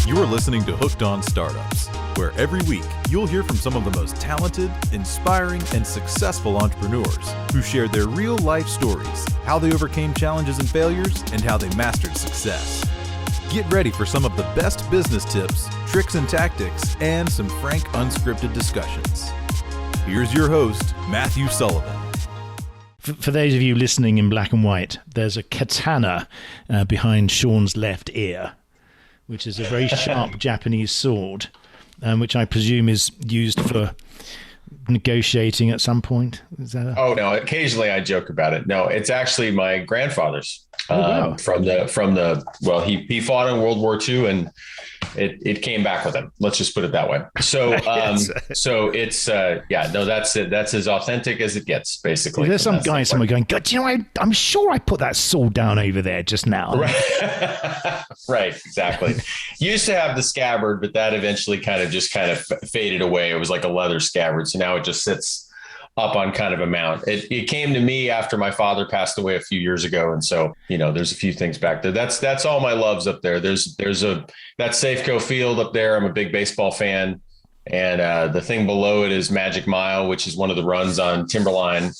You're listening to Hooked on Startups, where every week you'll hear from some of the most talented, inspiring, and successful entrepreneurs who share their real-life stories, how they overcame challenges and failures, and how they mastered success. Get ready for some of the best business tips, tricks and tactics, and some frank, unscripted discussions. Here's your host, Matthew Sullivan. For those of you listening in black and white, there's a katana behind Sean's left ear, which is a very sharp Japanese sword, which I presume is used for negotiating at some point. Is that Oh, no, occasionally I joke about it. No, it's actually my grandfather's wow. Well, he fought in World War II and it came back with him. Let's just put it that way. So, so it's, that's it. That's as authentic as it gets, basically. There's some guy somewhere going, God, you know, I'm sure I put that sword down over there just now. Right. Right. Exactly. Used to have the scabbard, but that eventually kind of faded away. It was like a leather scabbard. So now it just sits up on kind of a mount. It came to me after my father passed away a few years ago. And so, you know, there's a few things back there. That's all my loves up there. There's that Safeco field up there. I'm a big baseball fan. And the thing below it is Magic Mile, which is one of the runs on Timberline.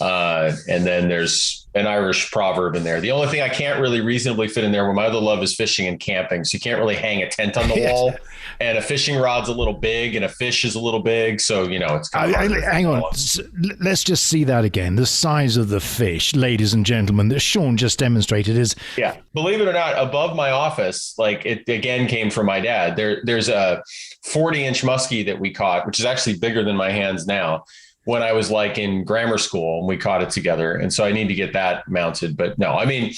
And then there's an Irish proverb in there. The only thing I can't really reasonably fit in there, where my other love is fishing and camping. So you can't really hang a tent on the wall, and a fishing rod's a little big and a fish is a little big. So, you know, it's kind of hang on. Let's just see that again. The size of the fish, ladies and gentlemen, that Sean just demonstrated is. Yeah. Believe it or not, above my office, like it again came from my dad. There's a 40-inch muskie that we caught, which is actually bigger than my hands now, when I was like in grammar school, and we caught it together. And so I need to get that mounted. But no, I mean,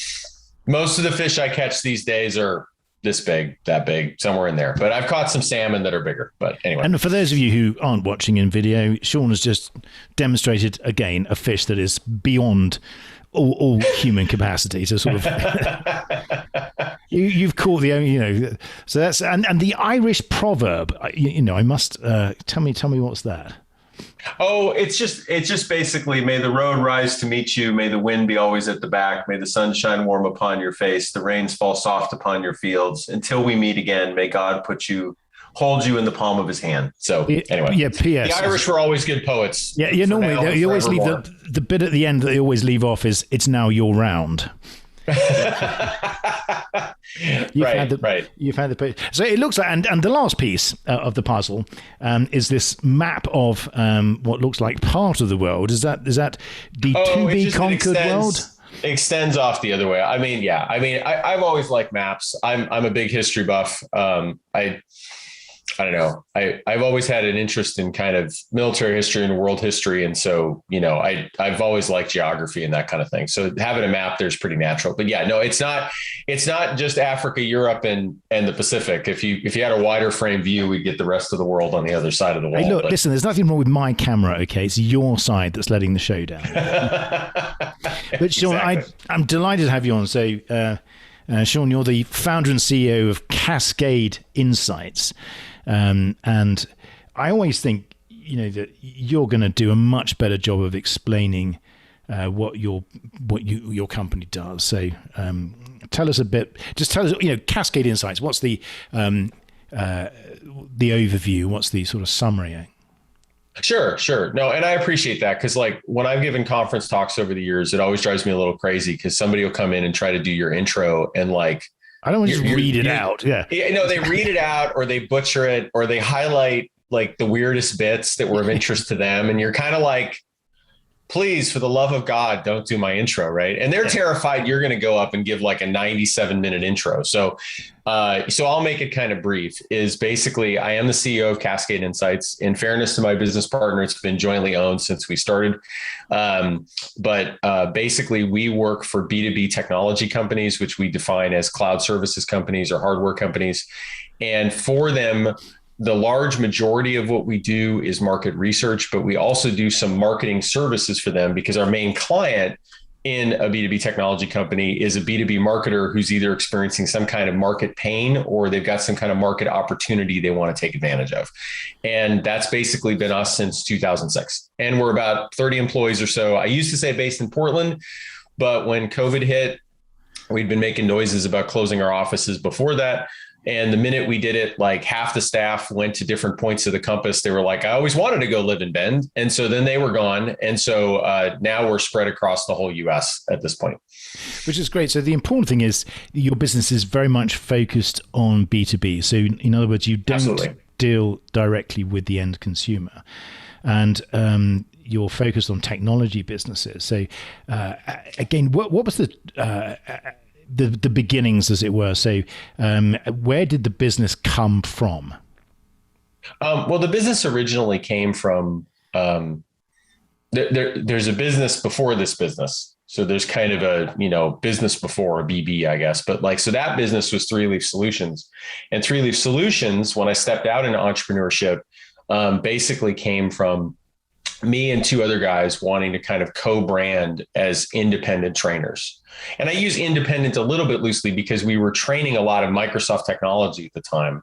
most of the fish I catch these days are this big, that big, somewhere in there. But I've caught some salmon that are bigger. But anyway. And for those of you who aren't watching in video, Sean has just demonstrated again a fish that is beyond all human capacity to sort of you've caught the, you know, so that's and the Irish proverb, you know, I must tell me what's that. Oh, it's just basically, may the road rise to meet you. May the wind be always at the back. May the sun shine warm upon your face. The rains fall soft upon your fields. Until we meet again, may God hold you in the palm of his hand. So anyway, yeah. P.S. The Irish were always good poets. Yeah. You normally you always leave the bit at the end that they always leave off is "It's now your round." You've had the so it looks like, and the last piece of the puzzle is this map of what looks like part of the world. Is that the to be conquered world? Extends off the other way. I mean, yeah. I mean, I've always liked maps. I'm a big history buff. I don't know. I've always had an interest in kind of military history and world history. And so, you know, I've always liked geography and that kind of thing. So having a map there's pretty natural. But yeah, no, it's not just Africa, Europe, and the Pacific. If you had a wider frame view, we'd get the rest of the world on the other side of the wall. Hey, look, listen, there's nothing wrong with my camera, okay? It's your side that's letting the show down. But Sean, exactly. I'm delighted to have you on. So, Sean, you're the founder and CEO of Cascade Insights. And I always think, you know, that you're going to do a much better job of explaining what your company does. So tell us a bit. Just tell us, you know, Cascade Insights. What's the overview? What's the sort of summary? Sure. No, and I appreciate that, because like when I've given conference talks over the years, it always drives me a little crazy because somebody will come in and try to do your intro and like. I don't want to just read it out. Yeah. No, they read it out, or they butcher it, or they highlight like the weirdest bits that were of interest to them. And you're kind of like, please, for the love of God, don't do my intro. Right. And they're terrified you're going to go up and give like a 97-minute intro. So I'll make it kind of brief. Is basically, I am the CEO of Cascade Insights. In fairness to my business partner, it's been jointly owned since we started. But basically, we work for B2B technology companies, which we define as cloud services companies or hardware companies. And for them, the large majority of what we do is market research, but we also do some marketing services for them, because our main client in a B2B technology company is a B2B marketer who's either experiencing some kind of market pain or they've got some kind of market opportunity they want to take advantage of. And that's basically been us since 2006. And we're about 30 employees or so. I used to say based in Portland, but when COVID hit, we'd been making noises about closing our offices before that. And the minute we did it, like half the staff went to different points of the compass. They were like, I always wanted to go live in Bend. And so then they were gone. And so now we're spread across the whole US at this point. Which is great. So the important thing is your business is very much focused on B2B. So in other words, you don't Absolutely. deal directly with the end consumer. And you're focused on technology businesses. So again, what was the beginnings, as it were? So where did the business come from? Well, the business originally came from, there's a business before this business. So there's kind of a, business before a BB, I guess. But so that business was Three Leaf Solutions. And Three Leaf Solutions, when I stepped out into entrepreneurship, basically came from me and two other guys wanting to kind of co-brand as independent trainers. And I use independent a little bit loosely because we were training a lot of Microsoft technology at the time,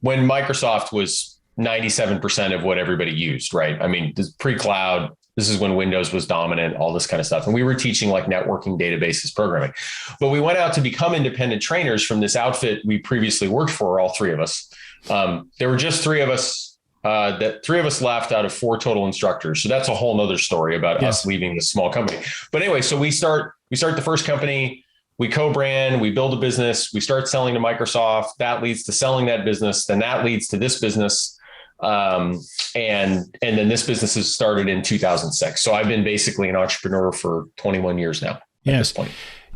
when Microsoft was 97% of what everybody used, right? I mean, this pre-cloud, this is when Windows was dominant, all this kind of stuff. And we were teaching like networking, databases, programming. But we went out to become independent trainers from this outfit we previously worked for, all three of us. There were just three of us. That three of us left out of 4 total instructors. So that's a whole nother story about us leaving this small company. But anyway, so we start the first company, we co-brand, we build a business, we start selling to Microsoft. That leads to selling that business. Then that leads to this business. And then this business has started in 2006. So I've been basically an entrepreneur for 21 years now at this point.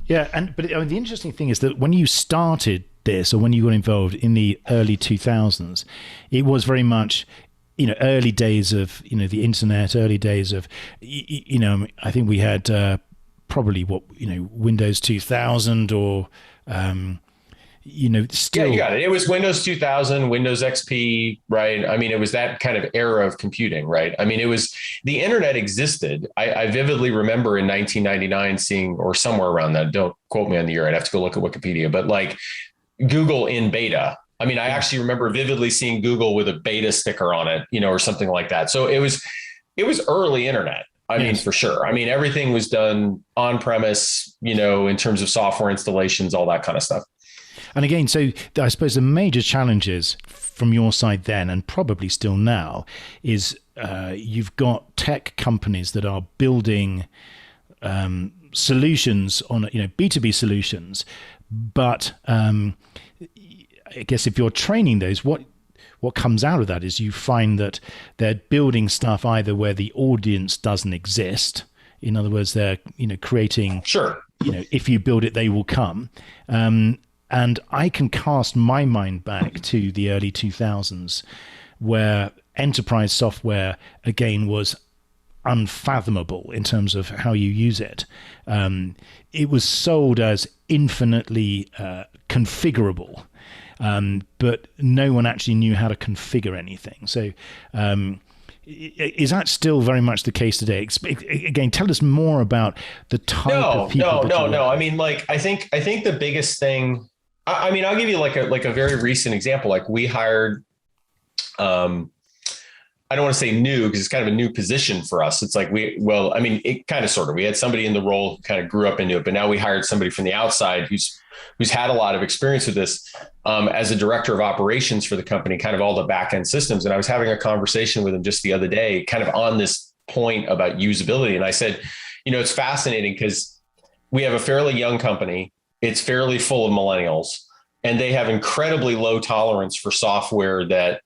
Yeah. But the interesting thing is that when you started this, or when you got involved in the early 2000s, it was very much, early days of, the internet, early days of, I think we had probably Windows 2000 or, still. Yeah, you got it. It was Windows 2000, Windows XP, right? I mean, it was that kind of era of computing, right? I mean, it was, the internet existed. I vividly remember in 1999 seeing, or somewhere around that, don't quote me on the year, I'd have to go look at Wikipedia, but like Google in beta. I mean, I actually remember vividly seeing Google with a beta sticker on it, or something like that. So it was early internet. I mean, for sure. I mean, everything was done on premise, in terms of software installations, all that kind of stuff. And again, so I suppose the major challenges from your side then, and probably still now, is you've got tech companies that are building solutions on, B2B solutions. But I guess if you're training those, what comes out of that is you find that they're building stuff either where the audience doesn't exist. In other words, they're, creating, if you build it, they will come. And I can cast my mind back to the early 2000s where enterprise software, again, was unfathomable in terms of how you use it. It was sold as infinitely configurable, but no one actually knew how to configure anything. So is that still very much the case today? Again, tell us more about the type of people. No. I mean, I think the biggest thing, I mean, I'll give you like a very recent example. Like we hired, I don't want to say new because it's kind of a new position for us. It's like it kind of sort of, we had somebody in the role who kind of grew up into it, but now we hired somebody from the outside who's had a lot of experience with this as a director of operations for the company, kind of all the back end systems. And I was having a conversation with him just the other day, kind of on this point about usability. And I said, it's fascinating because we have a fairly young company. It's fairly full of millennials, and they have incredibly low tolerance for software that,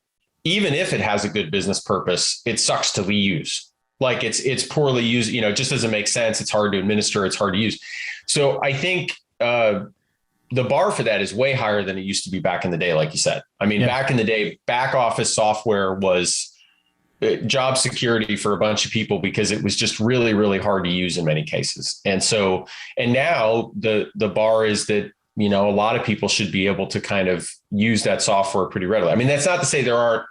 even if it has a good business purpose, it sucks to use. Like it's poorly used, it just doesn't make sense. It's hard to administer. It's hard to use. So I think the bar for that is way higher than it used to be back in the day. Like you said, I mean, back in the day, back office software was job security for a bunch of people because it was just really, really hard to use in many cases. And now the bar is that, a lot of people should be able to kind of use that software pretty readily. I mean, that's not to say there aren't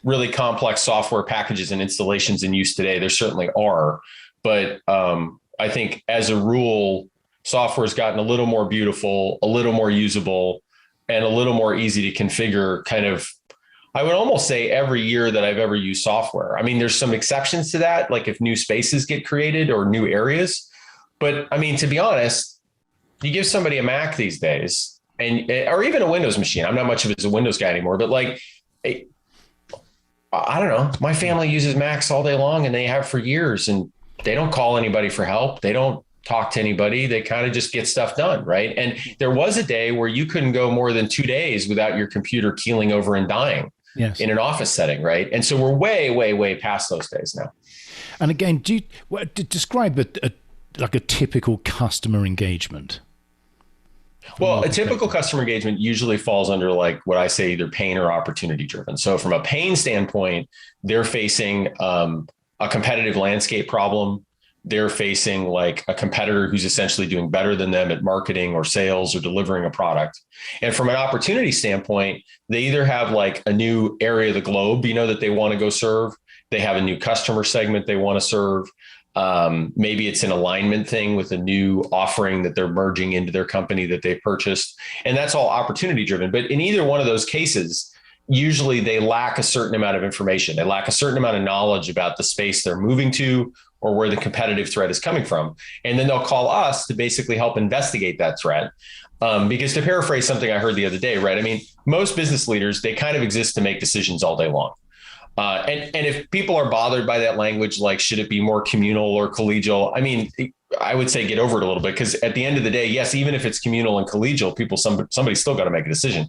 really complex software packages and installations in use today. There certainly are. But I think as a rule, software has gotten a little more beautiful, a little more usable, and a little more easy to configure kind of, I would almost say every year that I've ever used software. I mean, there's some exceptions to that, like if new spaces get created or new areas. But I mean, to be honest, you give somebody a Mac these days, and or even a Windows machine. I'm not much of a Windows guy anymore, but like, I don't know. My family uses Macs all day long, and they have for years, and they don't call anybody for help. They don't talk to anybody. They kind of just get stuff done. Right. And there was a day where you couldn't go more than 2 days without your computer keeling over and dying in an office setting. Right. And so we're way, way, way past those days now. And again, describe a typical customer engagement? Well, a typical customer engagement usually falls under like what I say, either pain or opportunity driven. So from a pain standpoint, they're facing a competitive landscape problem. They're facing like a competitor who's essentially doing better than them at marketing or sales or delivering a product. And from an opportunity standpoint, they either have like a new area of the globe, that they want to go serve. They have a new customer segment they want to serve. Maybe it's an alignment thing with a new offering that they're merging into their company that they purchased. And that's all opportunity driven. But in either one of those cases, usually they lack a certain amount of information. They lack a certain amount of knowledge about the space they're moving to or where the competitive threat is coming from. And then they'll call us to basically help investigate that threat. Because to paraphrase something I heard the other day, right? I mean, most business leaders, they kind of exist to make decisions all day long. And if people are bothered by that language, like, should it be more communal or collegial? I mean, I would say get over it a little bit, because at the end of the day, yes, even if it's communal and collegial, somebody's still got to make a decision.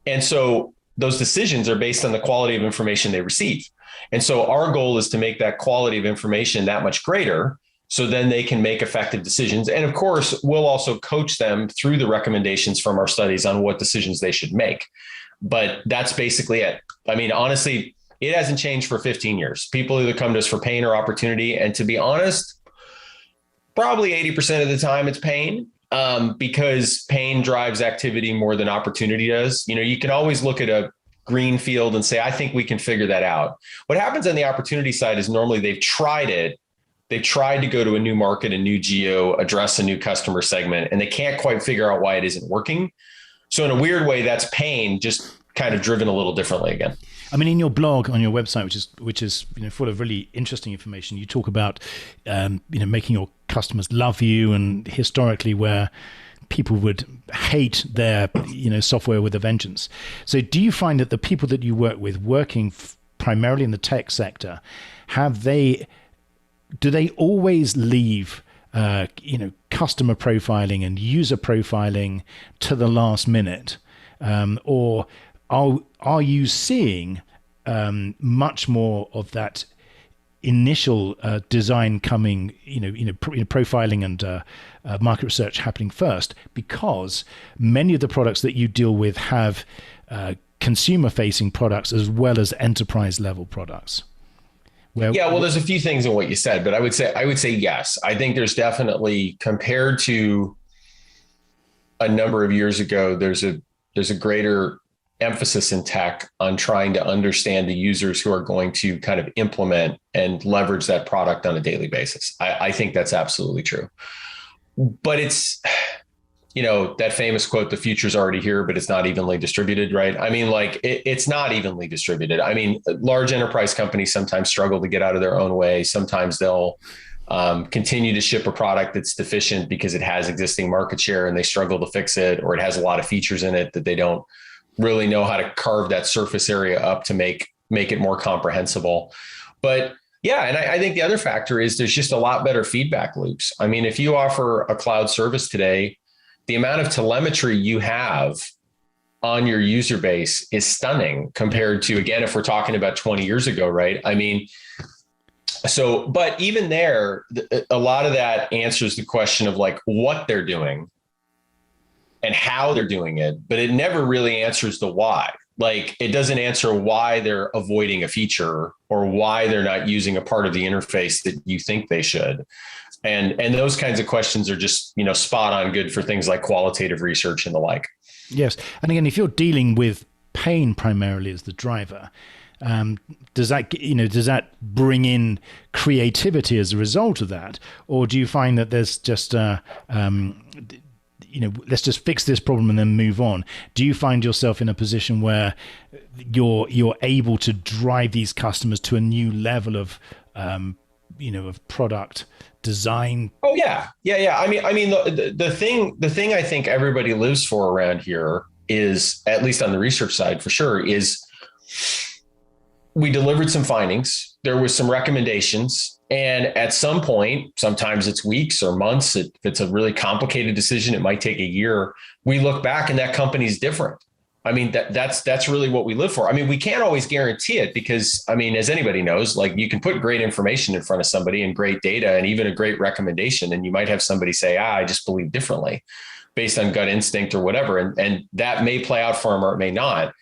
And so those decisions are based on the quality of information they receive. And so our goal is to make that quality of information that much greater, so then they can make effective decisions. And of course, we'll also coach them through the recommendations from our studies on what decisions they should make. But that's basically it. I mean, honestly, it hasn't changed for 15 years. People either come to us for pain or opportunity. And to be honest, probably 80% of the time it's pain, because pain drives activity more than opportunity does. You can always look at a green field and say, I think we can figure that out. What happens on the opportunity side is normally they've tried it. They've tried to go to a new market, a new geo, address a new customer segment, and they can't quite figure out why it isn't working. So in a weird way, that's pain, just kind of driven a little differently again. I mean, in your blog on your website, which is full of really interesting information, you talk about making your customers love you, and historically where people would hate their software with a vengeance. So, do you find that the people that you work with, working primarily in the tech sector, do they always leave customer profiling and user profiling to the last minute, or are you seeing much more of that initial design coming, profiling and market research happening first, because many of the products that you deal with have consumer-facing products as well as enterprise-level products? Well, there's a few things in what you said, but I would say yes. I think there's definitely, compared to a number of years ago, there's a greater emphasis in tech on trying to understand the users who are going to kind of implement and leverage that product on a daily basis. I think that's absolutely true. But it's, that famous quote, the future's already here, but it's not evenly distributed, right? I mean, like it's not evenly distributed. I mean, large enterprise companies sometimes struggle to get out of their own way. Sometimes they'll continue to ship a product that's deficient because it has existing market share and they struggle to fix it, or it has a lot of features in it that they don't really know how to carve that surface area up to make it more comprehensible. But yeah, and I think the other factor is there's just a lot better feedback loops. I mean, if you offer a cloud service today, the amount of telemetry you have on your user base is stunning compared to, again, if we're talking about 20 years ago, right? I mean, but even there, a lot of that answers the question of like what they're doing and how they're doing it, but it never really answers the why. Like it doesn't answer why they're avoiding a feature or why they're not using a part of the interface that you think they should. And those kinds of questions are just, spot on good for things like qualitative research and the like. Yes. And again, if you're dealing with pain primarily as the driver, does that bring in creativity as a result of that? Or do you find that there's just, let's just fix this problem and then move on? Do you find yourself in a position where you're able to drive these customers to a new level of of product design. Oh yeah. I mean, the thing I think everybody lives for around here is, at least on the research side for sure, is we delivered some findings. There was some recommendations. And at some point, sometimes it's weeks or months. If it's a really complicated decision, it might take a year. We look back and that company's different. I mean, that's really what we live for. I mean, we can't always guarantee it because, I mean, as anybody knows, like you can put great information in front of somebody and great data and even a great recommendation. And you might have somebody say, I just believe differently based on gut instinct or whatever. And that may play out for them or it may not.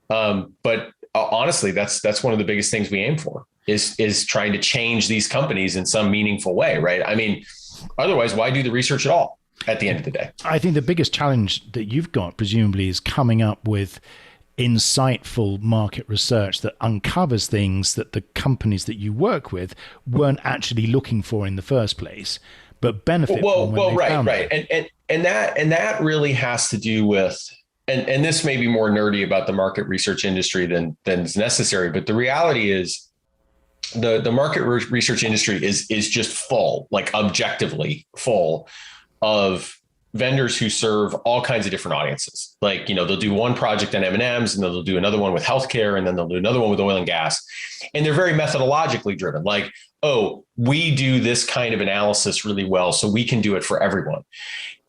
But honestly, that's one of the biggest things we aim for is trying to change these companies in some meaningful way. Right. I mean, otherwise, why do the research at all? At the end of the day, I think the biggest challenge that you've got, presumably, is coming up with insightful market research that uncovers things that the companies that you work with weren't actually looking for in the first place, but benefit from when they found it. And that really has to do with, and this may be more nerdy about the market research industry than is necessary, but the reality is the market research industry is just full, like objectively full of vendors who serve all kinds of different audiences. Like, they'll do one project on M&Ms and then they'll do another one with healthcare and then they'll do another one with oil and gas. And they're very methodologically driven. Like, oh, we do this kind of analysis really well, so we can do it for everyone.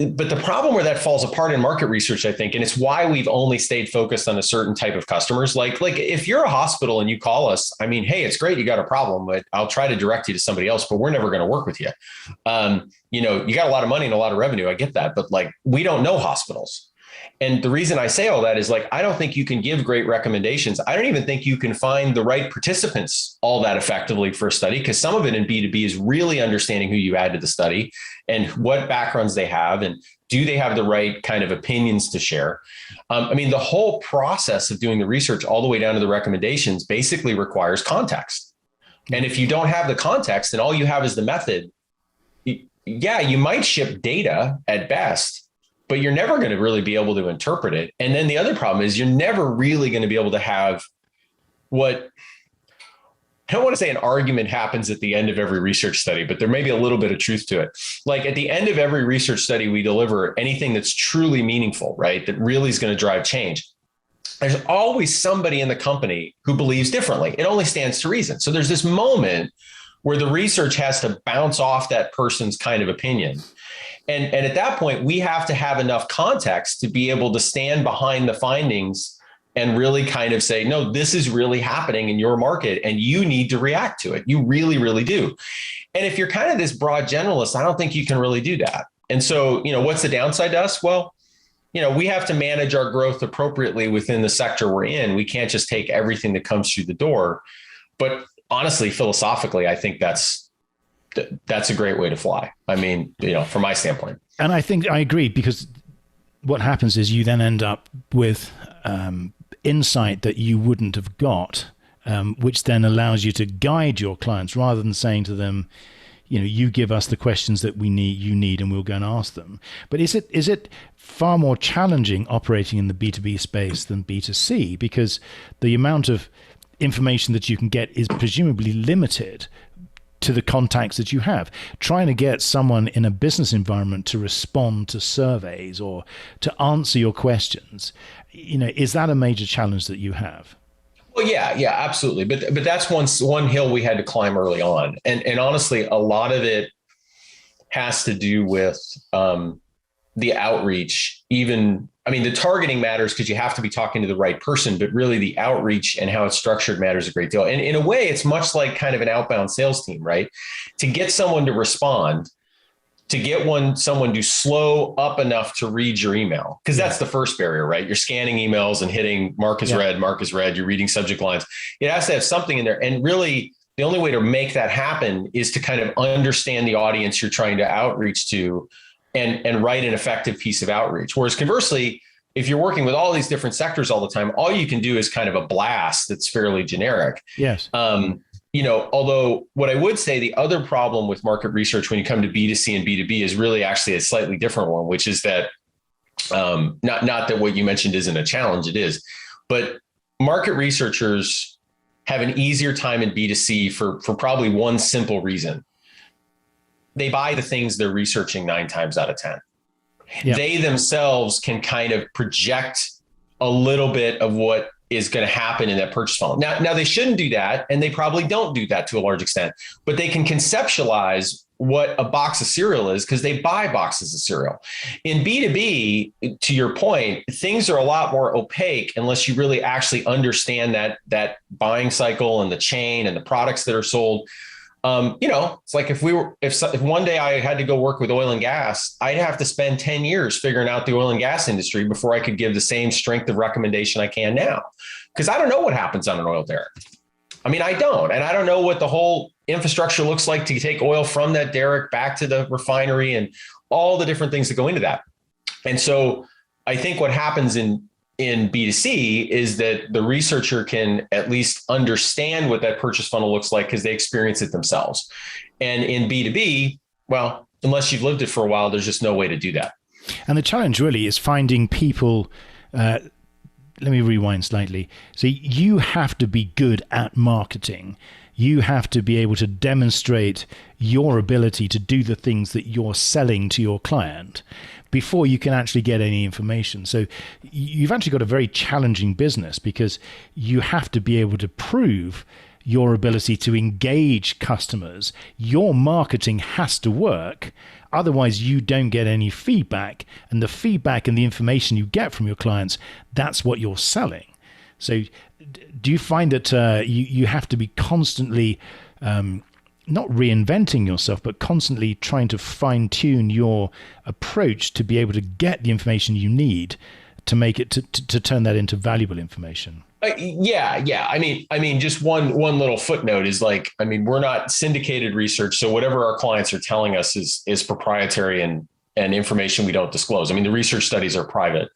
But the problem where that falls apart in market research, I think, and it's why we've only stayed focused on a certain type of customers. Like if you're a hospital and you call us, I mean, hey, it's great, you got a problem, but I'll try to direct you to somebody else, but we're never going to work with you. You got a lot of money and a lot of revenue. I get that, but like, we don't know hospitals. And the reason I say all that is like, I don't think you can give great recommendations. I don't even think you can find the right participants all that effectively for a study, because some of it in B2B is really understanding who you add to the study and what backgrounds they have and do they have the right kind of opinions to share. I mean, the whole process of doing the research all the way down to the recommendations basically requires context. And if you don't have the context and all you have is the method, yeah, you might ship data at best, but you're never going to really be able to interpret it. And then the other problem is you're never really going to be able to have what, I don't want to say an argument happens at the end of every research study, but there may be a little bit of truth to it. Like at the end of every research study, we deliver anything that's truly meaningful, right? That really is going to drive change. There's always somebody in the company who believes differently. It only stands to reason. So there's this moment where the research has to bounce off that person's kind of opinion. And at that point, we have to have enough context to be able to stand behind the findings and really kind of say, no, this is really happening in your market and you need to react to it. You really, really do. And if you're kind of this broad generalist, I don't think you can really do that. And so, what's the downside to us? Well, we have to manage our growth appropriately within the sector we're in. We can't just take everything that comes through the door. But honestly, philosophically, I think that's a great way to fly. I mean, from my standpoint. And I think I agree, because what happens is you then end up with insight that you wouldn't have got, which then allows you to guide your clients rather than saying to them, you give us the questions that you need, and we'll go and ask them. But is it far more challenging operating in the B2B space than B2C? Because the amount of information that you can get is presumably limited to the contacts that you have. Trying to get someone in a business environment to respond to surveys or to answer your questions, is that a major challenge that you have? Well, yeah, absolutely. But that's one hill we had to climb early on. And honestly, a lot of it has to do with the outreach. The targeting matters because you have to be talking to the right person, but really the outreach and how it's structured matters a great deal. And in a way, it's much like kind of an outbound sales team, right? To get someone to respond, to get someone to slow up enough to read your email, because that's the first barrier, right? You're scanning emails and hitting mark is read, you're reading subject lines. It has to have something in there. And really, the only way to make that happen is to kind of understand the audience you're trying to outreach to and write an effective piece of outreach. Whereas conversely, if you're working with all these different sectors all the time, all you can do is kind of a blast that's fairly generic. Yes. Although what I would say, the other problem with market research when you come to B2C and B2B is really actually a slightly different one, which is that not that what you mentioned isn't a challenge, it is, but market researchers have an easier time in B2C for probably one simple reason. They buy the things they're researching 9 times out of 10. Yeah. They themselves can kind of project a little bit of what is going to happen in that purchase funnel. Now they shouldn't do that, and they probably don't do that to a large extent, but they can conceptualize what a box of cereal is because they buy boxes of cereal. In B2B, to your point, things are a lot more opaque unless you really actually understand that buying cycle and the chain and the products that are sold. It's like if one day I had to go work with oil and gas, I'd have to spend 10 years figuring out the oil and gas industry before I could give the same strength of recommendation I can now. Because I don't know what happens on an oil derrick. I mean, I don't. And I don't know what the whole infrastructure looks like to take oil from that derrick back to the refinery and all the different things that go into that. And so I think what happens in B2C is that the researcher can at least understand what that purchase funnel looks like because they experience it themselves. And in B2B, well, unless you've lived it for a while, there's just no way to do that. And the challenge really is finding people. Let me rewind slightly. So you have to be good at marketing. You have to be able to demonstrate your ability to do the things that you're selling to your client before you can actually get any information. So you've actually got a very challenging business because you have to be able to prove your ability to engage customers. Your marketing has to work. Otherwise, you don't get any feedback. And the feedback and the information you get from your clients, that's what you're selling. So do you find that you have to be constantly not reinventing yourself, but constantly trying to fine tune your approach to be able to get the information you need to make it to turn that into valuable information? Yeah. I mean, just one little footnote is like, I mean, we're not syndicated research. So whatever our clients are telling us is proprietary and information we don't disclose. I mean, the research studies are private.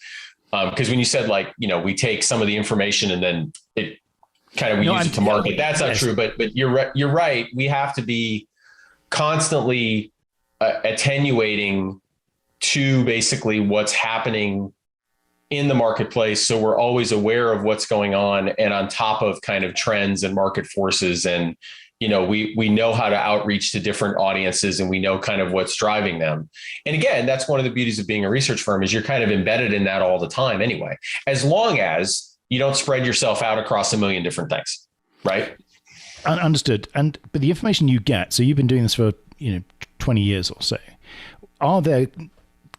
Because when you said like, we take some of the information and then we use it to market. That's not true, but you're right. We have to be constantly attenuating to basically what's happening in the marketplace. So we're always aware of what's going on and on top of kind of trends and market forces. And, we know how to outreach to different audiences and we know kind of what's driving them. And again, that's one of the beauties of being a research firm is you're kind of embedded in that all the time anyway, as long as you don't spread yourself out across a million different things. Right. Understood. But the information you get, so you've been doing this for, 20 years or so. Are there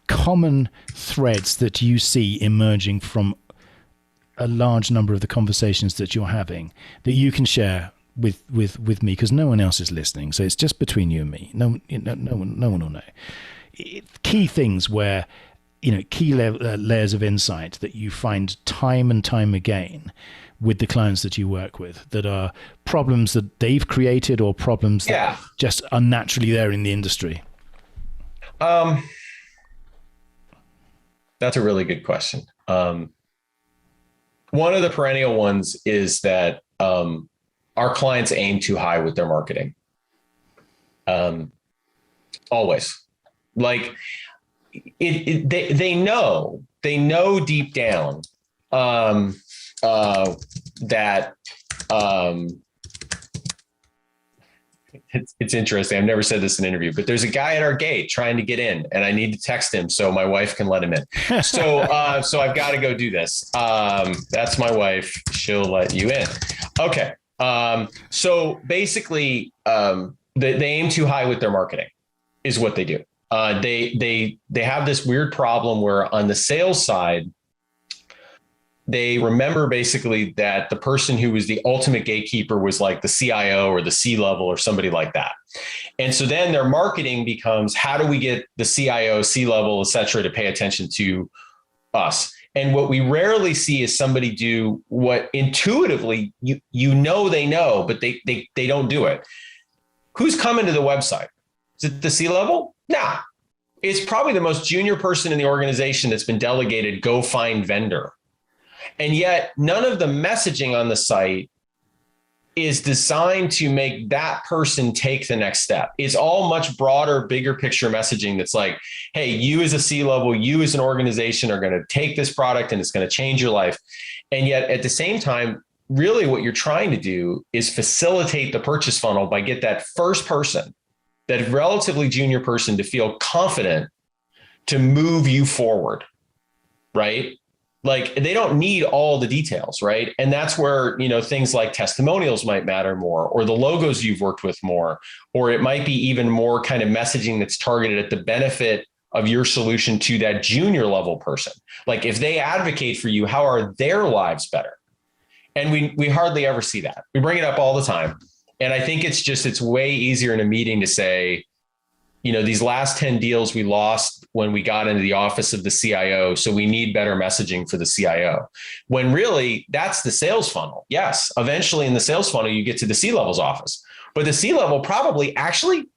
common threads that you see emerging from a large number of the conversations that you're having that you can share with me? Because no one else is listening. So it's just between you and me. No one will know. Key things where, key layers of insight that you find time and time again with the clients that you work with that are problems that they've created or problems that just are naturally there in the industry. That's a really good question. One of the perennial ones is that our clients aim too high with their marketing. Always. Like they know deep down that it's interesting. I've never said this in an interview, but there's a guy at our gate trying to get in and I need to text him so my wife can let him in. So I've got to go do this. That's my wife. She'll let you in. Okay. So basically, they aim too high with their marketing is what they do. They have this weird problem where on the sales side, they remember basically that the person who was the ultimate gatekeeper was like the CIO or the C-level or somebody like that. And so then their marketing becomes, how do we get the CIO, C-level, et cetera, to pay attention to us? And what we rarely see is somebody do what intuitively they know, but they don't do it. Who's coming to the website? Is it the C-level? Nah. It's probably the most junior person in the organization that's been delegated, go find vendor. And yet none of the messaging on the site is designed to make that person take the next step. It's all much broader, bigger picture messaging that's like, hey, you as a C-level, you as an organization are going to take this product and it's going to change your life. And yet at the same time, really what you're trying to do is facilitate the purchase funnel by get that first person, that relatively junior person, to feel confident to move you forward, right? Like they don't need all the details, right? And that's where, things like testimonials might matter more, or the logos you've worked with more, or it might be even more kind of messaging that's targeted at the benefit of your solution to that junior level person. Like if they advocate for you, how are their lives better? And we hardly ever see that. We bring it up all the time. And I think it's way easier in a meeting to say, these last 10 deals we lost when we got into the office of the CIO. So we need better messaging for the CIO, when really that's the sales funnel. Yes. Eventually in the sales funnel, you get to the C-level's office, but the C-level probably actually,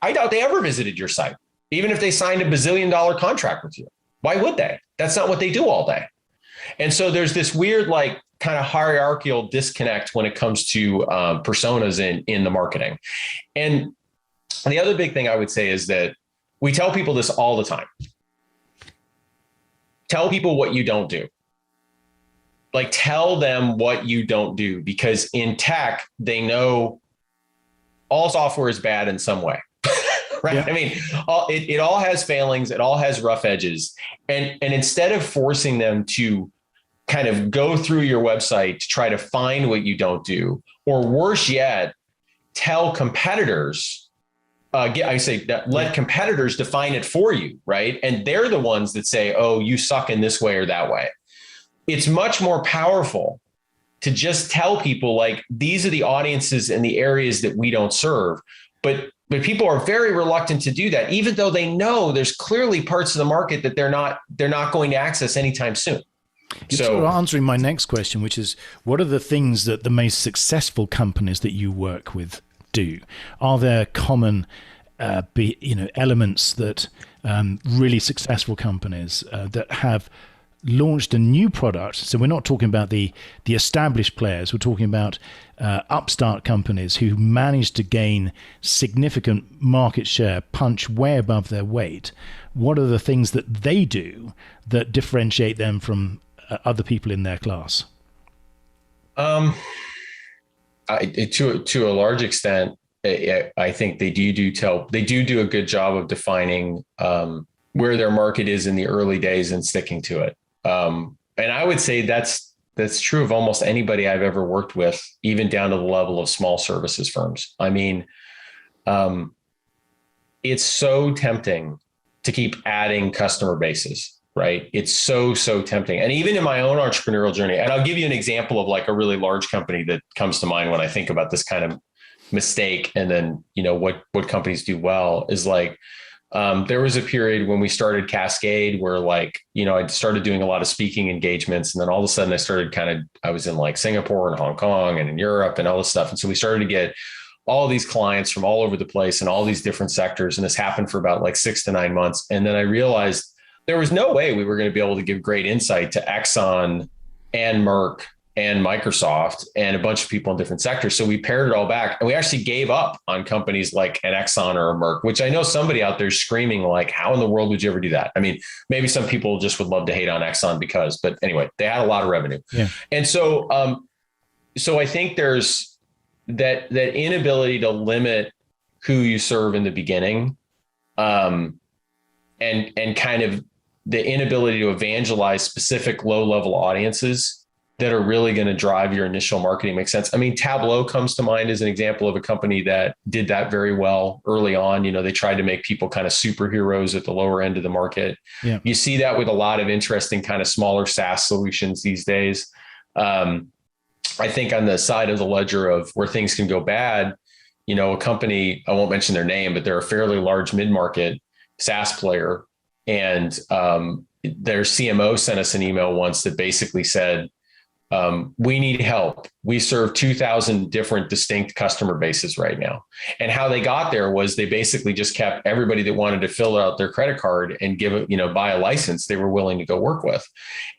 I doubt they ever visited your site, even if they signed a $1 bazillion contract with you. Why would they? That's not what they do all day. And so there's this weird, like kind of hierarchical disconnect when it comes to personas in the marketing. And the other big thing I would say is that we tell people this all the time. Tell people what you don't do. Like tell them what you don't do, because in tech, they know all software is bad in some way. Right. Yeah. I mean, it all has failings. It all has rough edges. And instead of forcing them to kind of go through your website to try to find what you don't do, or worse yet, tell competitors, let competitors define it for you, right? And they're the ones that say, oh, you suck in this way or that way. It's much more powerful to just tell people, like, these are the audiences and the areas that we don't serve. But people are very reluctant to do that, even though they know there's clearly parts of the market that they're not going to access anytime soon. You're sort of answering my next question, which is, what are the things that the most successful companies that you work with do? Are there common elements that really successful companies that have launched a new product? So we're not talking about the established players. We're talking about upstart companies who managed to gain significant market share, punch way above their weight. What are the things that they do that differentiate them from other people in their class? To a large extent, I think they do a good job of defining where their market is in the early days and sticking to it. And I would say that's true of almost anybody I've ever worked with, even down to the level of small services firms. I mean, it's so tempting to keep adding customer bases, right? It's so tempting. And even in my own entrepreneurial journey, and I'll give you an example of like a really large company that comes to mind when I think about this kind of mistake. And then, what companies do well is like, there was a period when we started Cascade where I started doing a lot of speaking engagements. And then all of a sudden I was in like Singapore and Hong Kong and in Europe and all this stuff. And so we started to get all these clients from all over the place and all these different sectors. And this happened for about like 6 to 9 months. And then I realized there was no way we were going to be able to give great insight to Exxon and Merck and Microsoft and a bunch of people in different sectors. So we pared it all back, and we actually gave up on companies like an Exxon or a Merck, which I know somebody out there screaming like, how in the world would you ever do that? I mean, maybe some people just would love to hate on Exxon but anyway, they had a lot of revenue. Yeah. And so I think there's that inability to limit who you serve in the beginning, and kind of the inability to evangelize specific low-level audiences that are really going to drive your initial marketing makes sense. I mean, Tableau comes to mind as an example of a company that did that very well early on. They tried to make people kind of superheroes at the lower end of the market. Yeah. You see that with a lot of interesting kind of smaller SaaS solutions these days. I think on the side of the ledger of where things can go bad, a company, I won't mention their name, but they're a fairly large mid-market SaaS player. And their CMO sent us an email once that basically said, we need help. We serve 2,000 different distinct customer bases right now. And how they got there was they basically just kept everybody that wanted to fill out their credit card and give it, buy a license they were willing to go work with.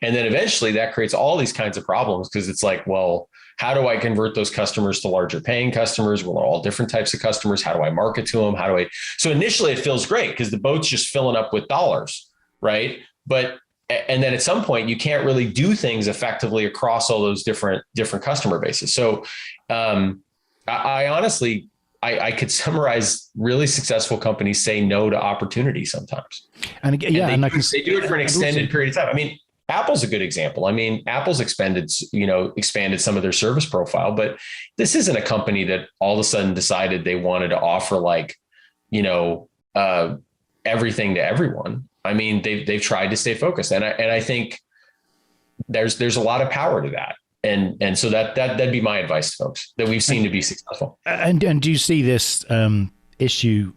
And then eventually that creates all these kinds of problems, because it's like, well, how do I convert those customers to larger paying customers? Well, all different types of customers. How do I market to them? So initially it feels great because the boat's just filling up with dollars, right? But and then at some point you can't really do things effectively across all those different customer bases. So I honestly, I could summarize really successful companies say no to opportunity sometimes. And again, yeah, and they do it for an extended period of time. I mean, Apple's a good example. I mean, Apple's expanded some of their service profile, but this isn't a company that all of a sudden decided they wanted to offer everything to everyone. I mean, they've tried to stay focused, and I think there's a lot of power to that. And so that'd be my advice to folks that we've seen to be successful. And do you see this issue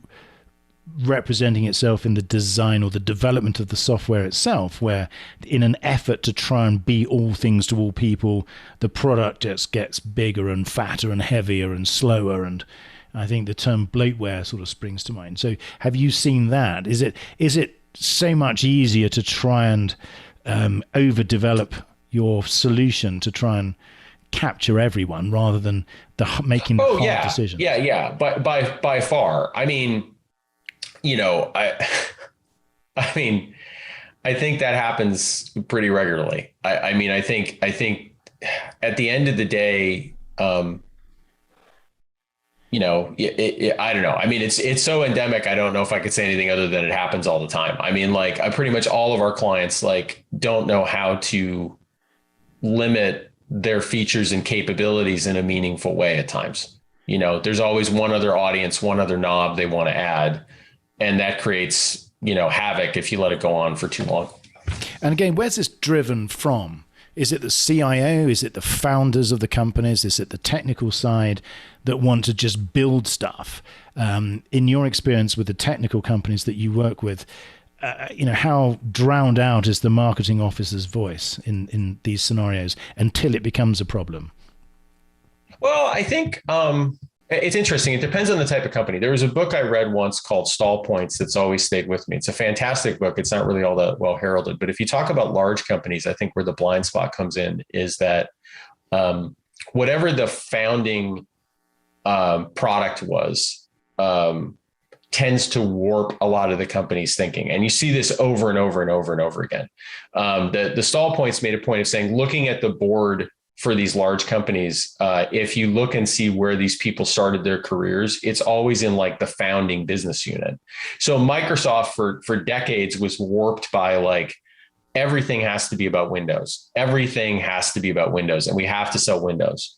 representing itself in the design or the development of the software itself, where in an effort to try and be all things to all people, the product just gets bigger and fatter and heavier and slower? And I think the term bloatware sort of springs to mind. So have you seen that? Is it so much easier to try and overdevelop your solution to try and capture everyone rather than making the hard decisions? Yeah. By far. I mean, I think that happens pretty regularly. I think at the end of the day, I don't know. I mean, it's so endemic. I don't know if I could say anything other than it happens all the time. I mean, I pretty much all of our clients don't know how to limit their features and capabilities in a meaningful way at times. There's always one other audience, one other knob they want to add. And that creates, havoc if you let it go on for too long. And again, where's this driven from? Is it the CIO? Is it the founders of the companies? Is it the technical side that want to just build stuff? In your experience with the technical companies that you work with, how drowned out is the marketing officer's voice in these scenarios until it becomes a problem? Well, I think it's interesting. It depends on the type of company. There was a book I read once called Stall Points that's always stayed with me. It's a fantastic book. It's not really all that well heralded, but if you talk about large companies, I think where the blind spot comes in is that whatever the founding product was, tends to warp a lot of the company's thinking. And you see this over and over and over and over again. The Stall Points made a point of saying, looking at the board for these large companies, if you look and see where these people started their careers, it's always in the founding business unit. So Microsoft for decades was warped by everything has to be about Windows. Everything has to be about Windows, and we have to sell Windows.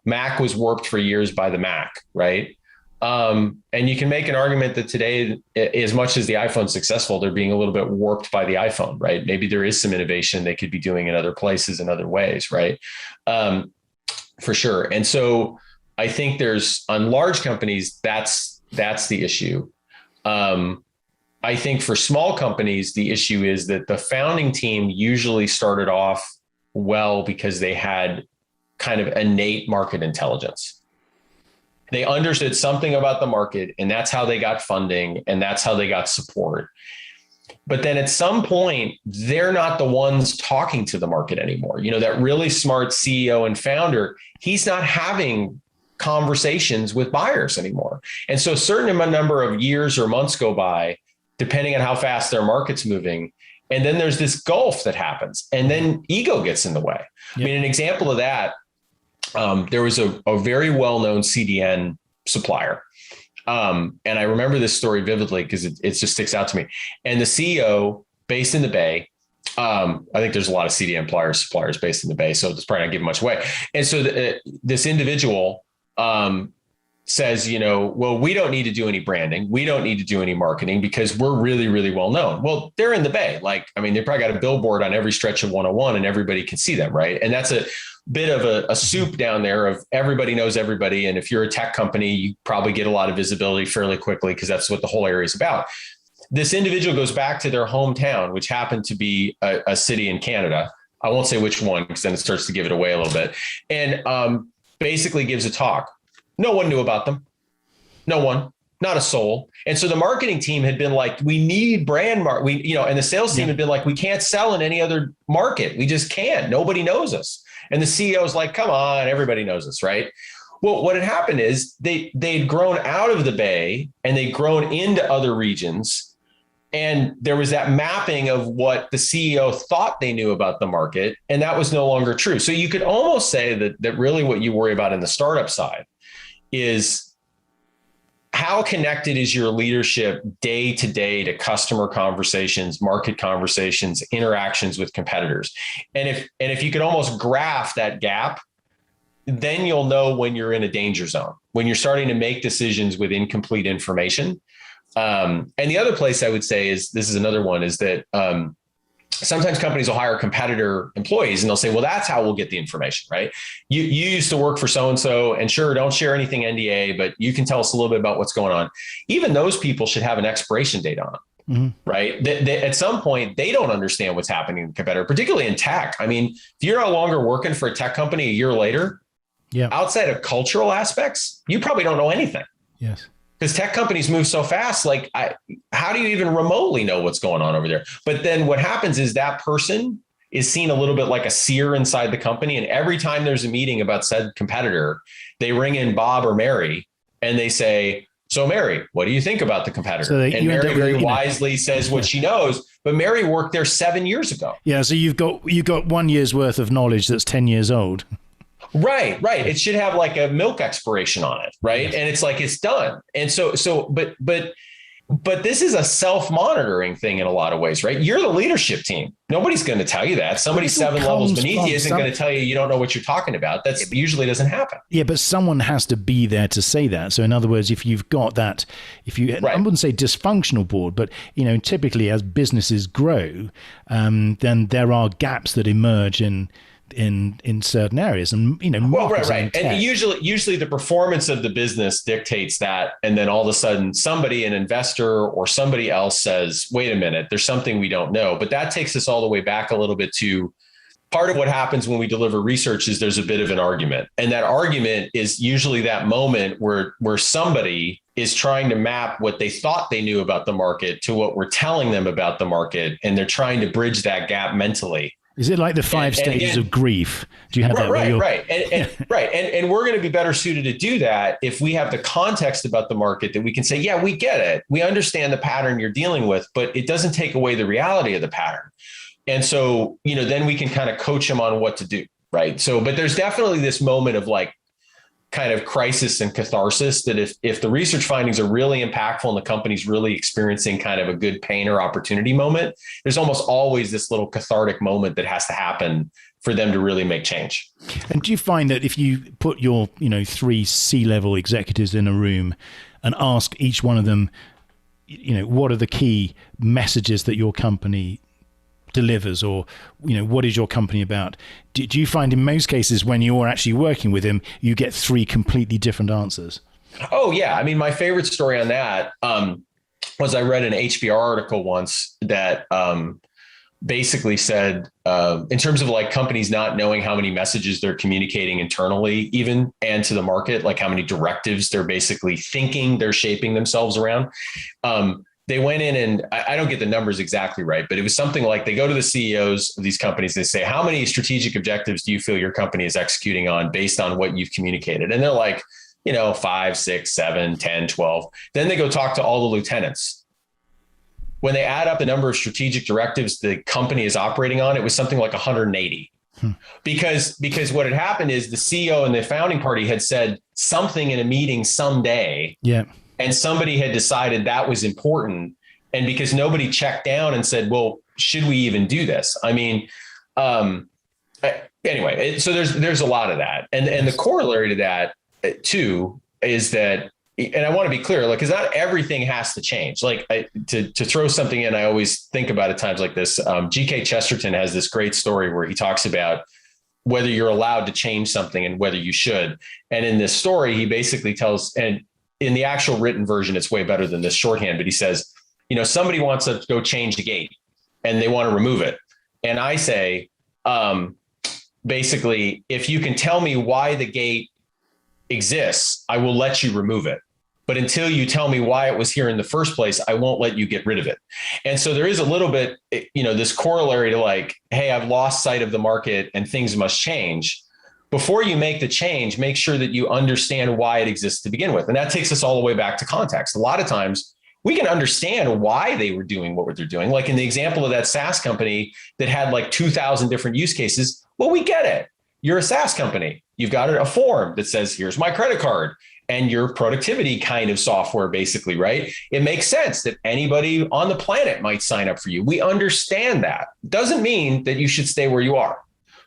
Mac was warped for years by the Mac, right? And you can make an argument that today, as much as the iPhone's successful, they're being a little bit warped by the iPhone, right? Maybe there is some innovation they could be doing in other places in other ways, right? For sure. And so I think on large companies, that's the issue. I think for small companies, the issue is that the founding team usually started off well because they had kind of innate market intelligence. They understood something about the market, and that's how they got funding, and that's how they got support. But then at some point, they're not the ones talking to the market anymore. That really smart CEO and founder, he's not having conversations with buyers anymore. And so a certain number of years or months go by, depending on how fast their market's moving. And then there's this gulf that happens, and then ego gets in the way. Yep. I mean, an example of that, there was a very well-known CDN supplier. And I remember this story vividly because it just sticks out to me. And the CEO based in the Bay, I think there's a lot of CDN suppliers based in the Bay, so it's probably not giving much away. And so this individual says, well, we don't need to do any branding. We don't need to do any marketing because we're really, really well known. Well, they're in the Bay. They probably got a billboard on every stretch of 101 and everybody can see them, right? And that's a bit of a soup down there of everybody knows everybody. And if you're a tech company, you probably get a lot of visibility fairly quickly because that's what the whole area is about. This individual goes back to their hometown, which happened to be a city in Canada. I won't say which one because then it starts to give it away a little bit. And basically gives a talk. No one knew about them. No one, not a soul. And so the marketing team had been like, we need brand and the sales team had been like, we can't sell in any other market. We just can't. Nobody knows us. And the CEO's like, come on, everybody knows us, right? Well, what had happened is they'd grown out of the Bay and they'd grown into other regions. And there was that mapping of what the CEO thought they knew about the market, and that was no longer true. So you could almost say that really what you worry about in the startup side is how connected is your leadership day to day to customer conversations, market conversations, interactions with competitors. And if you could almost graph that gap, then you'll know when you're in a danger zone, when you're starting to make decisions with incomplete information. And the other place I would say is, this is another one, is that sometimes companies will hire competitor employees and they'll say, well, that's how we'll get the information, right? You used to work for so-and-so, and sure, don't share anything NDA, but you can tell us a little bit about what's going on. Even those people should have an expiration date on them, right? They, at some point, they don't understand what's happening in the competitor, particularly in tech. I mean, if you're no longer working for a tech company a year later, outside of cultural aspects, you probably don't know anything. Yes. Because tech companies move so fast, like, how do you even remotely know what's going on over there? But then what happens is that person is seen a little bit like a seer inside the company. And every time there's a meeting about said competitor, they ring in Bob or Mary and they say, so Mary, what do you think about the competitor? So and Mary very wisely says what she knows, but Mary worked there 7 years ago. Yeah. So you've got 1 year's worth of knowledge that's 10 years old. Right. It should have like a milk expiration on it. Right. And it's like, it's done. And but this is a self-monitoring thing in a lot of ways, right? You're the leadership team. Nobody's going to tell you that. Somebody 7 levels beneath you isn't going to tell you don't know what you're talking about. That's usually doesn't happen. Yeah, but someone has to be there to say that. So in other words, if you've got that, I wouldn't say dysfunctional board, but typically as businesses grow, then there are gaps that emerge in certain areas, and right. And usually the performance of the business dictates that, and then all of a sudden somebody, an investor or somebody else, says, wait a minute, there's something we don't know. But that takes us all the way back a little bit to part of what happens when we deliver research is there's a bit of an argument, and that argument is usually that moment where somebody is trying to map what they thought they knew about the market to what we're telling them about the market, and they're trying to bridge that gap mentally. Is it like the five stages of grief? Do you have that? Right. And we're going to be better suited to do that if we have the context about the market that we can say, yeah, we get it. We understand the pattern you're dealing with, but it doesn't take away the reality of the pattern. And so, then we can kind of coach them on what to do. Right. So, but there's definitely this moment of like kind of crisis and catharsis that if the research findings are really impactful and the company's really experiencing kind of a good pain or opportunity moment, there's almost always this little cathartic moment that has to happen for them to really make change. And do you find that if you put your, 3 C-level executives in a room and ask each one of them, what are the key messages that your company delivers, or what is your company about? Do you find in most cases when you're actually working with him, you get 3 completely different answers? Oh yeah, I mean, my favorite story on that was I read an HBR article once that basically said in terms of like companies not knowing how many messages they're communicating internally, even and to the market, like how many directives they're basically thinking they're shaping themselves around. They went in and I don't get the numbers exactly right, but it was something like they go to the CEOs of these companies. They say, how many strategic objectives do you feel your company is executing on based on what you've communicated? And they're like, 5, 6, 7, 10, 12. Then they go talk to all the lieutenants. When they add up the number of strategic directives the company is operating on, it was something like 180. Because what had happened is the CEO and the founding party had said something in a meeting someday. Yeah. And somebody had decided that was important. And because nobody checked down and said, well, should we even do this? I mean, anyway, so there's a lot of that. And the corollary to that too, is that, and I want to be clear, like, cause not everything has to change. Like to throw something in, I always think about at times like this. G.K. Chesterton has this great story where he talks about whether you're allowed to change something and whether you should. And in this story, he basically tells, and in the actual written version, it's way better than this shorthand, but he says, somebody wants to go change the gate and they want to remove it. And I say, basically, if you can tell me why the gate exists, I will let you remove it. But until you tell me why it was here in the first place, I won't let you get rid of it. And so there is a little bit, this corollary to like, hey, I've lost sight of the market and things must change. Before you make the change, make sure that you understand why it exists to begin with. And that takes us all the way back to context. A lot of times we can understand why they were doing what they're doing. Like in the example of that SaaS company that had like 2,000 different use cases. Well, we get it. You're a SaaS company. You've got a form that says, here's my credit card and your productivity kind of software, basically, right? It makes sense that anybody on the planet might sign up for you. We understand that. Doesn't mean that you should stay where you are.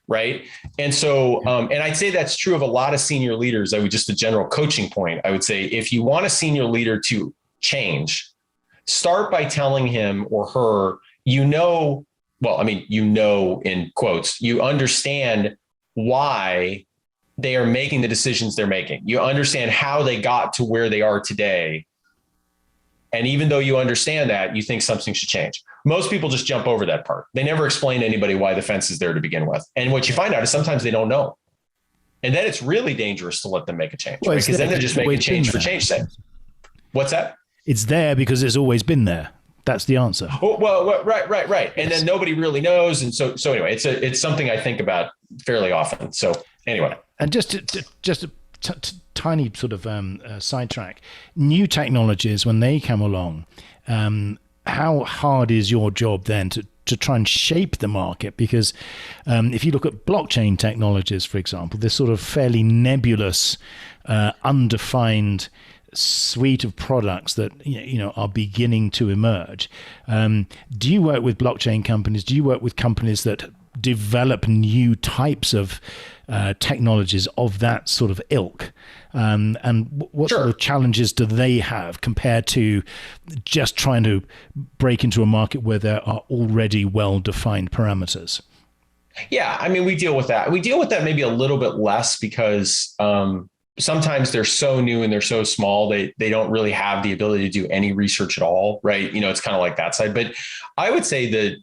Right. And so, and I'd say that's true of a lot of senior leaders. I would just a general coaching point. I would say, if you want a senior leader to change, start by telling him or her, in quotes, you understand why they are making the decisions they're making. You understand how they got to where they are today. And even though you understand that, you think something should change. Most people just jump over that part. They never explain to anybody why the fence is there to begin with. And what you find out is sometimes they don't know. And then it's really dangerous to let them make a change, right? Because then they're just making change for change's sake. What's that? It's there because it's always been there. That's the answer. Oh, well, right. And then nobody really knows. And so anyway, it's something I think about fairly often. So anyway. And just a tiny sort of sidetrack, new technologies, when they come along, how hard is your job then to try and shape the market? Because if you look at blockchain technologies, for example, this sort of fairly nebulous, undefined suite of products that are beginning to emerge. Do you work with blockchain companies? Do you work with companies that develop new types of technologies of that sort of ilk? And what Sure. sort of challenges do they have compared to just trying to break into a market where there are already well-defined parameters? Yeah, I mean, we deal with that. We deal with that maybe a little bit less because sometimes they're so new and they're so small, they don't really have the ability to do any research at all, right? It's kind of like that side. But I would say that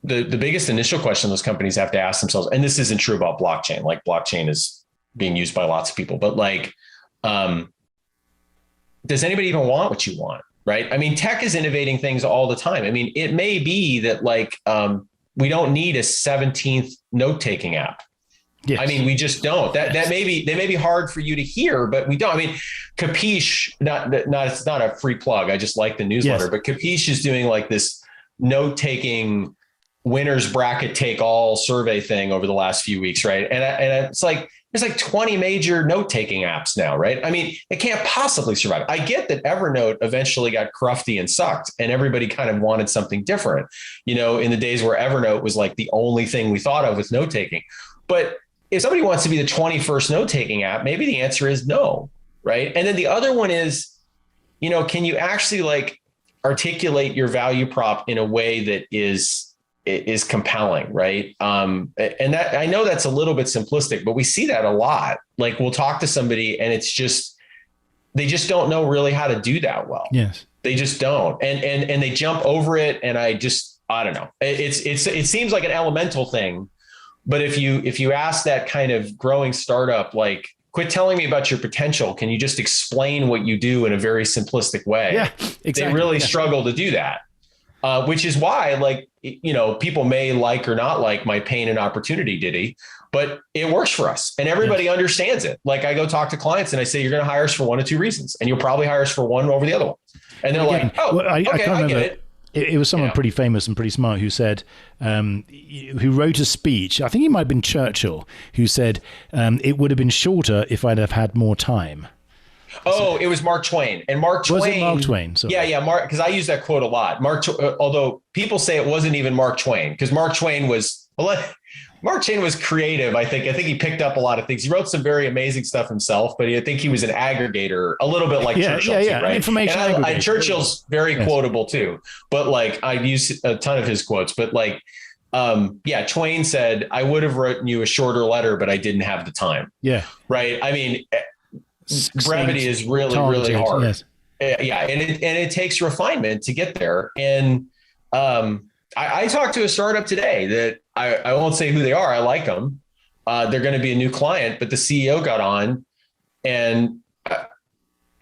the biggest initial question those companies have to ask themselves, and this isn't true about blockchain, like blockchain is being used by lots of people, but like, does anybody even want what you want? Right. I mean, tech is innovating things all the time. I mean, it may be that like, we don't need a 17th note-taking app. Yes. I mean, we just don't. That may be hard for you to hear, but we don't. I mean, Capiche, it's not a free plug. I just like the newsletter, yes. But Capiche is doing like this note-taking winners bracket take all survey thing over the last few weeks, right? And it's like there's like 20 major note-taking apps now, right? I mean, it can't possibly survive. I get that Evernote eventually got crufty and sucked, and everybody kind of wanted something different, in the days where Evernote was like the only thing we thought of with note-taking. But if somebody wants to be the 21st note-taking app, maybe the answer is no, right? And then the other one is, can you actually like articulate your value prop in a way that is compelling, right? And that, I know that's a little bit simplistic, but we see that a lot. Like we'll talk to somebody and it's just, they just don't know really how to do that well. Yes. They just don't. And they jump over it. And I don't know. It seems like an elemental thing, but if you ask that kind of growing startup, like, quit telling me about your potential, can you just explain what you do in a very simplistic way? Yeah, exactly. They really struggle to do that. Which is why, like, people may like or not like my pain and opportunity ditty, but it works for us and everybody understands it. Like I go talk to clients and I say, you're going to hire us for one of two reasons, and you'll probably hire us for one over the other one. And they're like, oh, well, I can't remember. Get it. It was someone pretty famous and pretty smart who said, who wrote a speech. I think it might have been Churchill, who said, it would have been shorter if I'd have had more time. Oh, it was Mark Twain. And Mark Twain. Was it Mark Twain? Sorry. Yeah, Mark, because I use that quote a lot. Although people say it wasn't even Mark Twain, because Mark Twain was creative. I think he picked up a lot of things. He wrote some very amazing stuff himself, but I think he was an aggregator, a little bit like Churchill, too, right? Information and Churchill's very quotable too, but like I use a ton of his quotes. But like, Twain said, "I would have written you a shorter letter, but I didn't have the time." Yeah, right. I mean, brevity is really, really hard. Yes. Yeah, and it takes refinement to get there. And I talked to a startup today that I won't say who they are. I like them. They're going to be a new client, but the CEO got on, and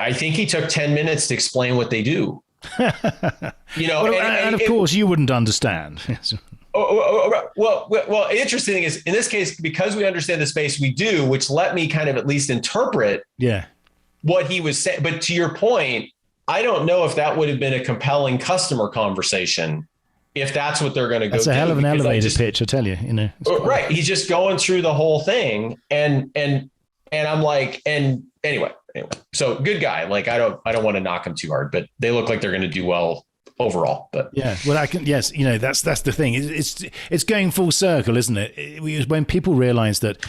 I think he took 10 minutes to explain what they do. And of course you wouldn't understand. Well, interesting thing is, in this case, because we understand the space, we do, which let me kind of at least interpret what he was saying. But to your point, I don't know if that would have been a compelling customer conversation if that's what they're going to go do. That's a hell of an elevator pitch, I tell you. Right. He's just going through the whole thing, and I'm like, and anyway. So good guy. Like I don't want to knock him too hard, but they look like they're going to do well overall. But yeah, well, yes, that's the thing. It's going full circle, isn't it? When people realize that,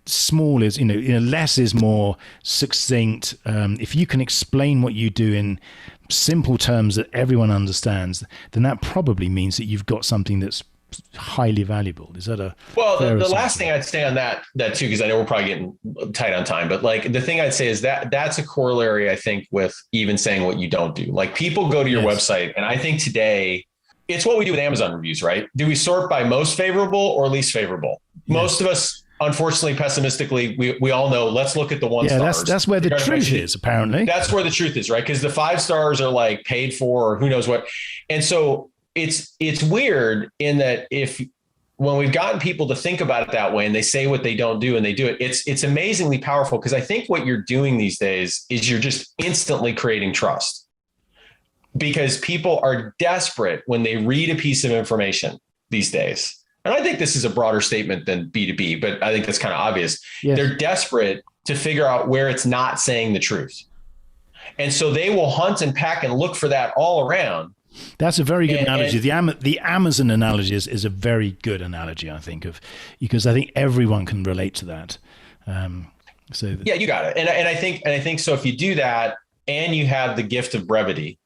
small is, less is more, succinct. If you can explain what you do in simple terms that everyone understands, then that probably means that you've got something that's highly valuable. Is that the last thing I'd say on that too, because I know we're probably getting tight on time, but like the thing I'd say is that's a corollary, I think, with even saying what you don't do. Like people go to your website, and I think today it's what we do with Amazon reviews, right? Do we sort by most favorable or least favorable? Most of us, unfortunately, pessimistically, we all know, let's look at the 1 stars. That's where the truth is, apparently. That's where the truth is, right? Because the 5 stars are like paid for, or who knows what. And so it's weird in that when we've gotten people to think about it that way and they say what they don't do and they do it, it's amazingly powerful, because I think what you're doing these days is you're just instantly creating trust, because people are desperate when they read a piece of information these days. And I think this is a broader statement than B2B, but I think that's kind of obvious. Yes. They're desperate to figure out where it's not saying the truth. And so they will hunt and peck and look for that all around. That's a very good analogy. The Amazon analogy is a very good analogy, I think, because I think everyone can relate to that. Yeah, you got it. And I think so. If you do that and you have the gift of brevity,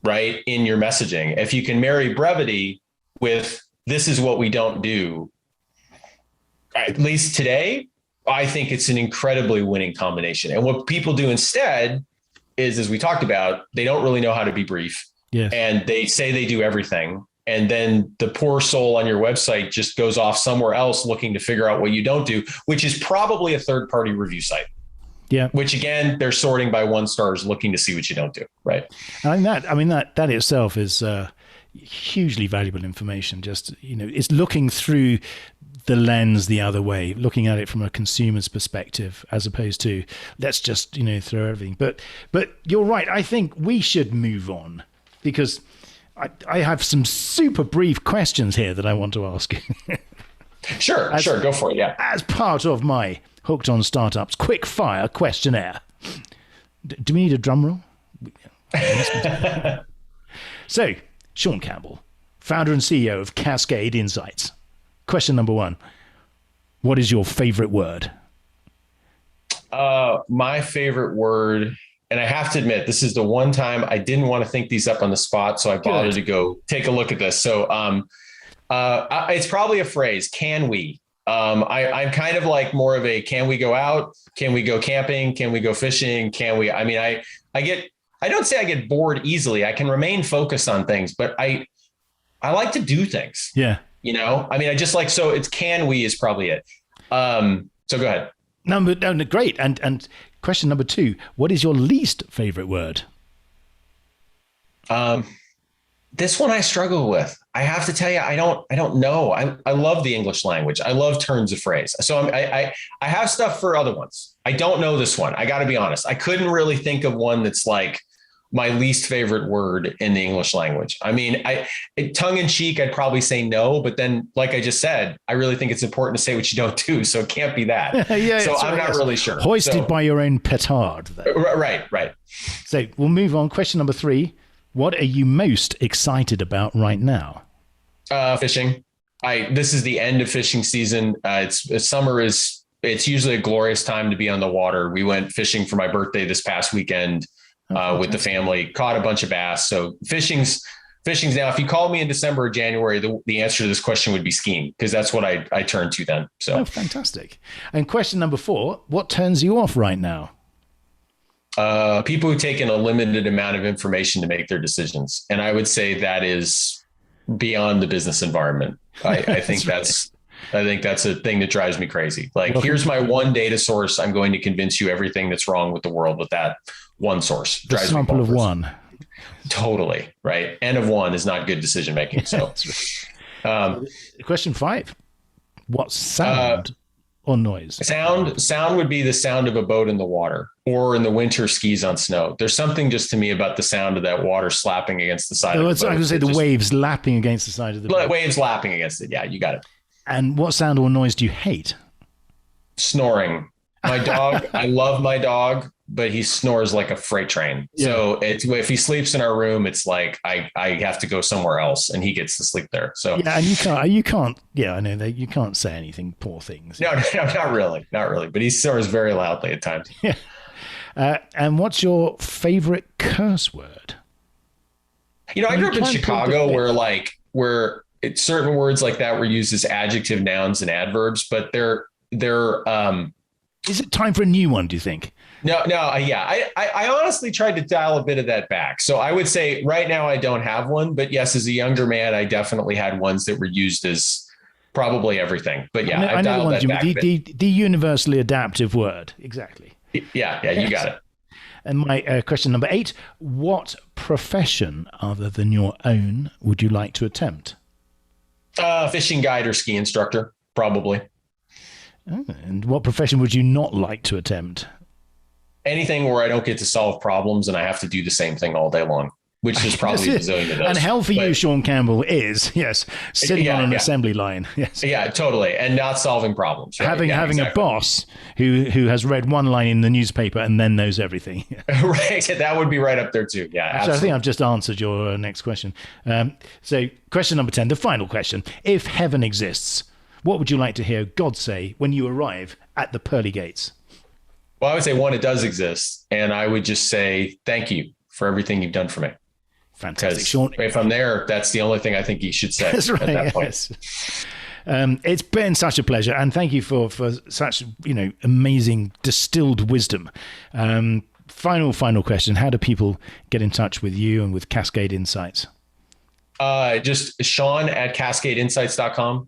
right, in your messaging, if you can marry brevity with this is what we don't do, at least today, I think it's an incredibly winning combination. And what people do instead is, as we talked about, they don't really know how to be brief. Yes. And they say they do everything. And then the poor soul on your website just goes off somewhere else looking to figure out what you don't do, which is probably a third-party review site. Yeah. Which again, they're sorting by 1 stars, looking to see what you don't do. Right. That itself is hugely valuable information. Just, it's looking through the lens the other way, looking at it from a consumer's perspective, as opposed to let's just, throw everything. But you're right. I think we should move on, because I have some super brief questions here that I want to ask you. Sure, go for it. Yeah. As part of my Hooked on Startups quick fire questionnaire. Do we need a drum roll? So, Sean Campbell, founder and CEO of Cascade Insights. Question number 1. What is your favorite word? My favorite word, and I have to admit, this is the one time I didn't want to think these up on the spot, so I bothered to go take a look at this. So it's probably a phrase, can we? I'm kind of like more of a, can we go out? Can we go camping? Can we go fishing? Can we? I mean, I don't say I get bored easily. I can remain focused on things, but I like to do things. Yeah. I just like, so it's can we is probably it. So go ahead. No, great. And question number 2, what is your least favorite word? This one I struggle with. I have to tell you, I don't know. I love the English language. I love turns of phrase. So I have stuff for other ones. I don't know this one. I got to be honest. I couldn't really think of one that's like my least favorite word in the English language. I mean, tongue in cheek, I'd probably say no, but then like I just said, I really think it's important to say what you don't do. So it can't be that. So I'm not really sure. Hoisted by your own petard. Though. Right. So we'll move on. Question number 3. What are you most excited about right now? Fishing. This is the end of fishing season. Summer it's usually a glorious time to be on the water. We went fishing for my birthday this past weekend with the family, caught a bunch of bass. So fishing's now, if you called me in December or January, the answer to this question would be skiing, because that's what I turn to then. So fantastic. And question number 4, what turns you off right now? People who take in a limited amount of information to make their decisions. And I would say that is beyond the business environment. I think that's a thing that drives me crazy. Like, here's my one data source. I'm going to convince you everything that's wrong with the world with that one source. The sample of one. Totally. Right. N of 1 is not good decision making. So question 5, what sound or noise? Sound would be the sound of a boat in the water, or in the winter skis on snow. There's something just to me about the sound of that water slapping against the side of the boat. I was going to say the waves lapping against the side of the boat. Waves lapping against it. Yeah, you got it. And what sound or noise do you hate? Snoring. My dog, I love my dog, but he snores like a freight train. Yeah. So if he sleeps in our room, it's like I have to go somewhere else and he gets to sleep there. So yeah, and you can't. Yeah, I know that you can't say anything. Poor things. No, not really. But he snores very loudly at times. Yeah. And what's your favorite curse word? I grew up in Chicago where certain words like that were used as adjective, nouns, and adverbs, but they're is it time for a new one, do you think? No. Yeah. I honestly tried to dial a bit of that back. So I would say right now I don't have one, but yes, as a younger man, I definitely had ones that were used as probably everything. But yeah, I know the ones the universally adaptive word. Exactly. Yeah, you got it. And my question number 8, what profession other than your own would you like to attempt? Fishing guide or ski instructor, probably. Oh, and what profession would you not like to attempt? Anything where I don't get to solve problems and I have to do the same thing all day long, which is probably a zillion of those. And hell for you, Sean Campbell, is, yes, sitting on an assembly line. Yes. Yeah, totally. And not solving problems. Right? Having exactly. A boss who has read one line in the newspaper and then knows everything. Right. That would be right up there too. Yeah, absolutely. So I think I've just answered your next question. So question number 10, the final question. If heaven exists, what would you like to hear God say when you arrive at the pearly gates? Well, I would say, one, it does exist. And I would just say, thank you for everything you've done for me. Fantastic, Sean. If I'm there, that's the only thing I think you should say. That's right, at that point. Yes. It's been such a pleasure. And thank you for such, amazing distilled wisdom. Final question. How do people get in touch with you and with Cascade Insights? Just Sean at cascadeinsights.com.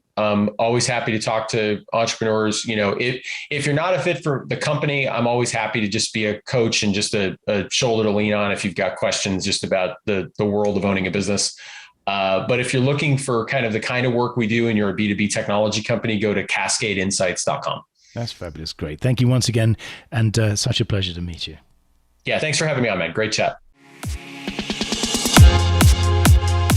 Always happy to talk to entrepreneurs. If you're not a fit for the company, I'm always happy to just be a coach and just a shoulder to lean on if you've got questions just about the world of owning a business. But if you're looking for kind of work we do and you're a B2B technology company, go to cascadeinsights.com. That's fabulous. Great. Thank you once again. And such a pleasure to meet you. Yeah. Thanks for having me on, man. Great chat.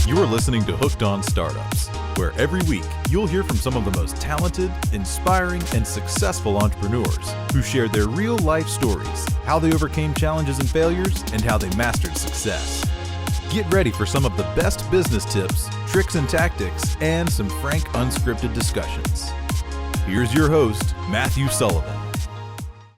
You are listening to Hooked on Startups, where every week you'll hear from some of the most talented, inspiring, and successful entrepreneurs who share their real-life stories, how they overcame challenges and failures, and how they mastered success. Get ready for some of the best business tips, tricks and tactics, and some frank, unscripted discussions. Here's your host, Matthew Sullivan.